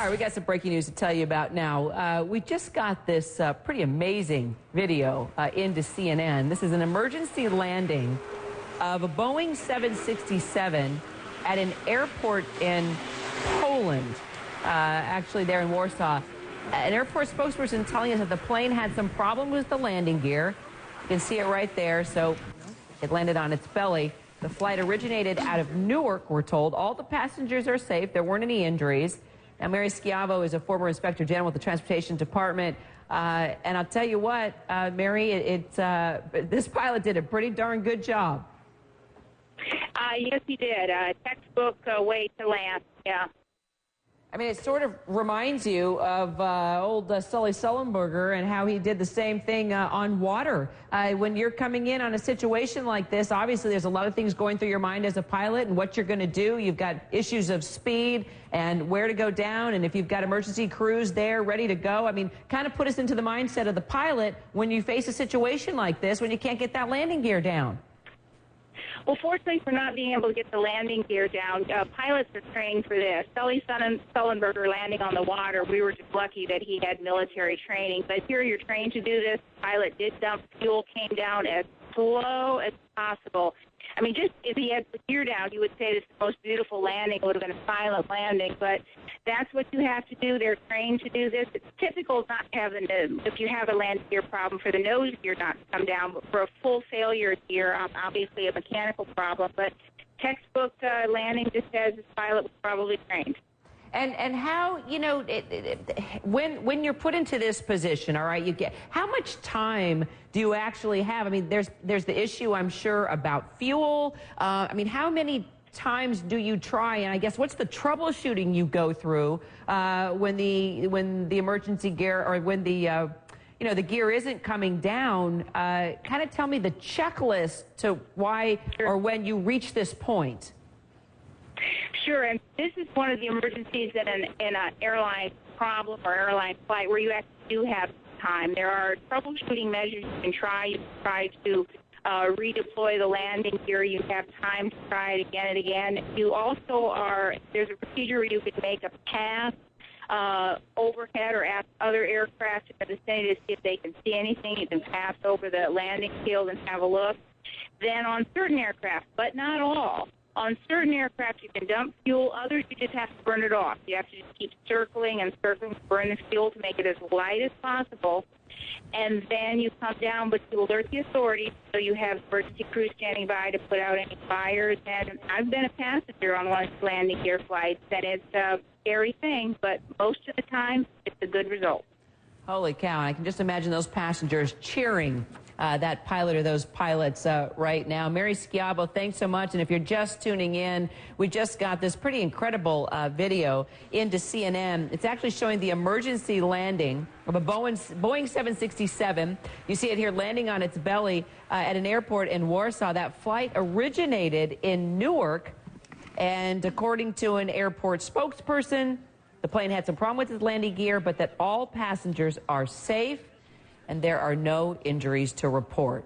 All right, we got some breaking news to tell you about now. We just got this pretty amazing video into CNN. This is an emergency landing of a Boeing 767 at an airport in Poland, actually there in Warsaw. An airport spokesperson telling us that the plane had some problem with the landing gear. You can see it right there. So it landed on its belly. The flight originated out of Newark, we're told. All the passengers are safe. There weren't any injuries. Now, Mary Schiavo is a former Inspector General with the Transportation Department. And I'll tell you what, Mary, this pilot did a pretty darn good job. Yes, he did. Textbook way to land, yeah. I mean, it sort of reminds you of old Sully Sullenberger and how he did the same thing on water. When you're coming in on a situation like this, obviously there's a lot of things going through your mind as a pilot and what you're going to do. You've got issues of speed and where to go down, and if you've got emergency crews there ready to go. I mean, kind of put us into the mindset of the pilot when you face a situation like this, when you can't get that landing gear down. Well, fortunately for not being able to get the landing gear down, pilots are trained for this. Sully Sullenberger landing on the water, we were just lucky that he had military training. But here you're trained to do this. The pilot did dump fuel, came down as slow as possible. I mean, just if he had the gear down, you would say this is the most beautiful landing. It would have been a silent landing, but that's what you have to do. They're trained to do this. It's typical not having to, if you have a landing gear problem, for the nose gear not to come down, but for a full failure gear, obviously a mechanical problem. But textbook landing, just as this pilot was probably trained. And how, you know, when you're put into this position, all right, you get, how much time do you actually have? I mean, there's the issue, I'm sure, about fuel. I mean, how many times do you try, and I guess what's the troubleshooting you go through when the emergency gear, or when the you know, the gear isn't coming down? Kind of tell me the checklist to why or when you reach this point. Sure, and this is one of the emergencies in an airline problem or airline flight where you actually do have time. There are troubleshooting measures you can try. You can try to redeploy the landing gear. You have time to try it again and again. You also there's a procedure where you could make a pass overhead or ask other aircraft in the vicinity to see if they can see anything. You can pass over the landing field and have a look. Then on certain aircraft, but not all, on certain aircraft, you can dump fuel. Others, you just have to burn it off. You have to just keep circling and circling, burn the fuel to make it as light as possible. And then you come down, but you alert the authorities, so you have emergency crews standing by to put out any fires. And I've been a passenger on one of these landing gear flights, and it's a scary thing, but most of the time, it's a good result. Holy cow, I can just imagine those passengers cheering that pilot or those pilots right now. Mary Schiavo, thanks so much. And if you're just tuning in, we just got this pretty incredible video into CNN. It's actually showing the emergency landing of a Boeing 767. You see it here landing on its belly at an airport in Warsaw. That flight originated in Newark, and according to an airport spokesperson, the plane had some problem with its landing gear, but that all passengers are safe and there are no injuries to report.